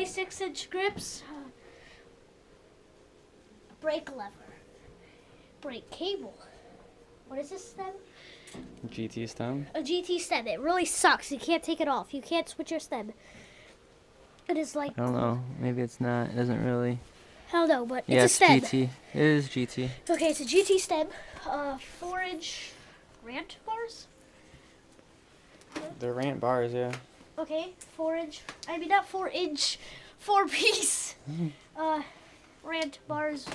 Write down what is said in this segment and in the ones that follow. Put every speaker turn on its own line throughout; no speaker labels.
by 6-inch grips. Brake lever. Brake cable. What is this stem?
GT stem.
A GT stem. It really sucks. You can't take it off. You can't switch your stem. It is like...
I don't know. Maybe it's not. It doesn't really.
I don't know, but
Yeah,
it's a stem.
GT. It is GT.
Okay, it's a GT stem. 4-inch rant bars.
They're rant bars, yeah.
Okay, 4-inch. I mean, not 4-inch. 4-piece. Rant bars.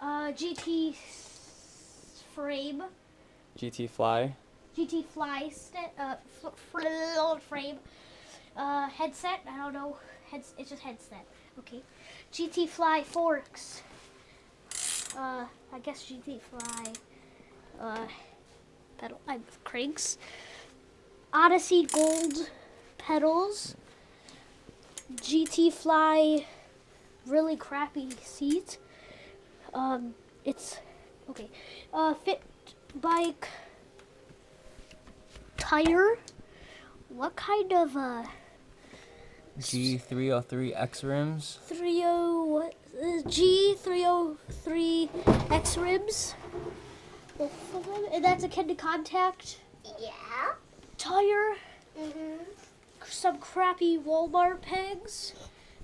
GT frame.
GT Fly.
GT fly frame. Headset. I don't know. It's just headset. Okay. GT Fly forks. I guess GT Fly pedal cranks. Odyssey Gold pedals. GT Fly really crappy seat. It's okay. Fit bike tire. What kind of
G303X rims.
G303 X rims. Both of them, and that's akin to contact.
Yeah.
Tire.
Mhm.
Some crappy Walmart pegs.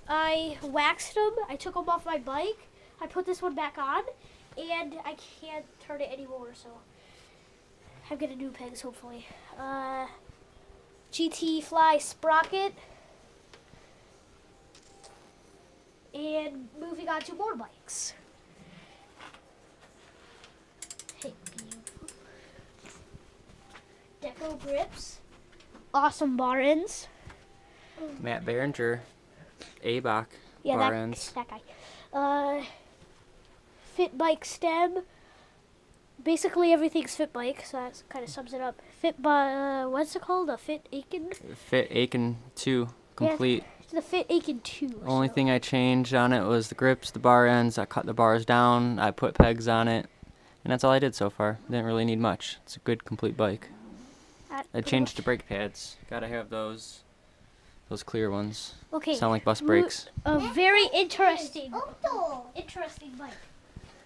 I waxed them. I took them off my bike. I put this one back on, and I can't turn it anymore. So I'm gonna new pegs hopefully. GT Fly sprocket. And moving on to more bikes. Hey, beautiful. Deco grips. Awesome bar ends.
Matt Behringer. ABOC.
Yeah,
bar ends.
that guy. Fit bike stem. Basically everything's fit bike, so that kind of sums it up. Fit by what's it called? A Fit Aiken?
Fit Aiken 2. Complete.
Yeah, the Fit Aiken 2.
Only thing I changed on it was the grips, the bar ends. I cut the bars down. I put pegs on it. And that's all I did so far. Didn't really need much. It's a good, complete bike. I changed the brake pads. Gotta have those clear ones.
Okay.
Sound like bus brakes.
A very interesting
Auto.
bike.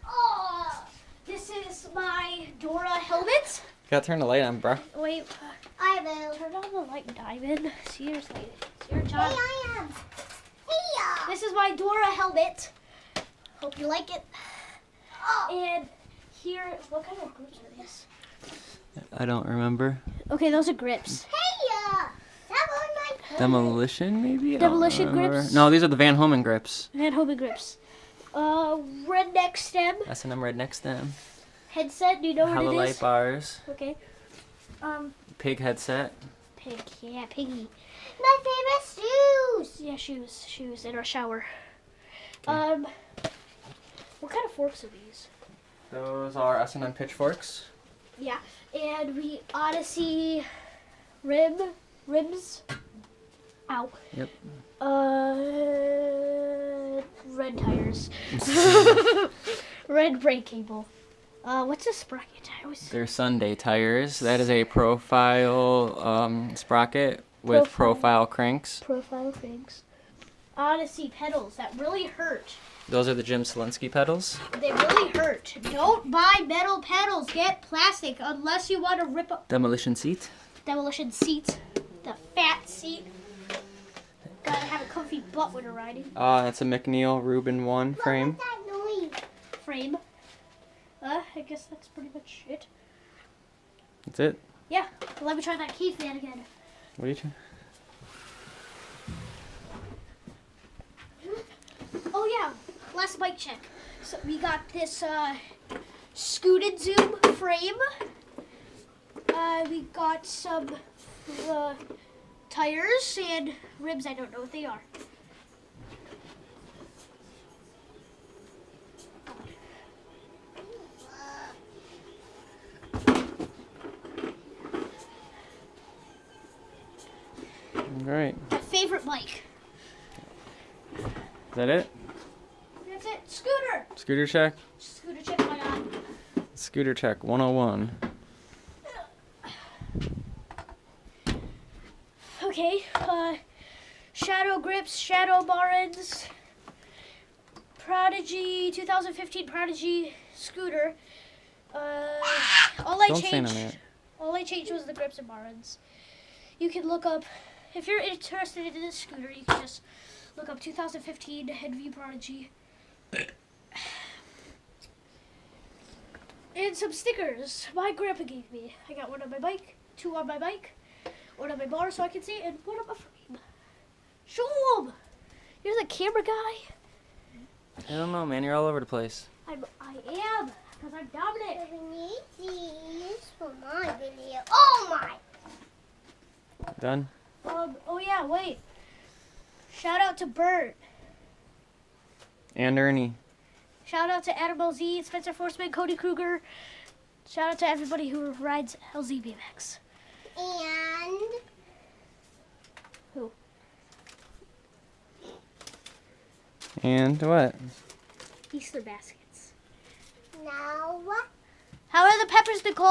Oh, this is my Dora helmet.
Gotta turn the light on, bro.
Wait,
I will.
turn on the light, Diamond. Seriously, it's your
Hey,
job.
I am. Hey,
This is my Dora helmet. Hope you like it.
Oh.
And here, what kind of grips are these?
I don't remember.
Okay, those are grips.
Hey, that was my.
Demolition, maybe? I don't
Demolition
remember.
grips?
No, these are the Van Homan grips.
Van Homan grips. Redneck stem.
S&M right next to them.
Headset. Do you know what
Hella
it
light
is?
bars.
Okay.
Pig headset.
Pig. Yeah, piggy.
My favorite shoes.
Yeah, shoes in our shower. What kind of forks are these?
Those are S&M pitchforks.
Yeah, and we Odyssey rims. Ow.
Yep.
Red tires. Red brake cable. What's a sprocket?
They're Sunday tires. That is a profile sprocket with profile cranks.
Profile things. Odyssey pedals that really hurt.
Those are the Jim Selinsky pedals.
They really hurt. Don't buy metal pedals. Get plastic unless you want to rip up
Demolition seat.
demolition seat. The fat seat. Gotta have a comfy butt when you're riding.
That's a McNeil Rubin 1 frame.
What's that noise?
Frame. I guess that's pretty much it.
That's it.
Yeah. Let me try that key fan again.
What are you trying?
Oh yeah. Last bike check. So we got this scooted zoom frame. We got some tires and rims. I don't know what they are.
All right.
My favorite bike.
Is that it?
That's it. Scooter.
Scooter check.
Scooter check my eye.
Scooter check 101.
Okay. Shadow grips, Shadow bar ends, Prodigy 2015 Prodigy scooter. All I
Don't say none of
changed.
that.
All I changed was the grips and bar ends. You can look up if you're interested in this scooter. You can just look up 2015 NV Prodigy. And some stickers my grandpa gave me. I got one on my bike, two on my bike, one on my bar so I can see it, and one on my frame. Show 'em! You're the camera guy.
I don't know, man. You're all over the place.
I am, because I'm dominant.
We need these for my video. Oh my!
Done?
Oh yeah, wait. Shout out to Bert.
And Ernie.
Shout out to Adam LZ, Spencer Forsman, Cody Kruger. Shout out to everybody who rides LZ BMX.
And
Who?
And what?
Easter baskets.
now what?
How are the peppers, Nicole?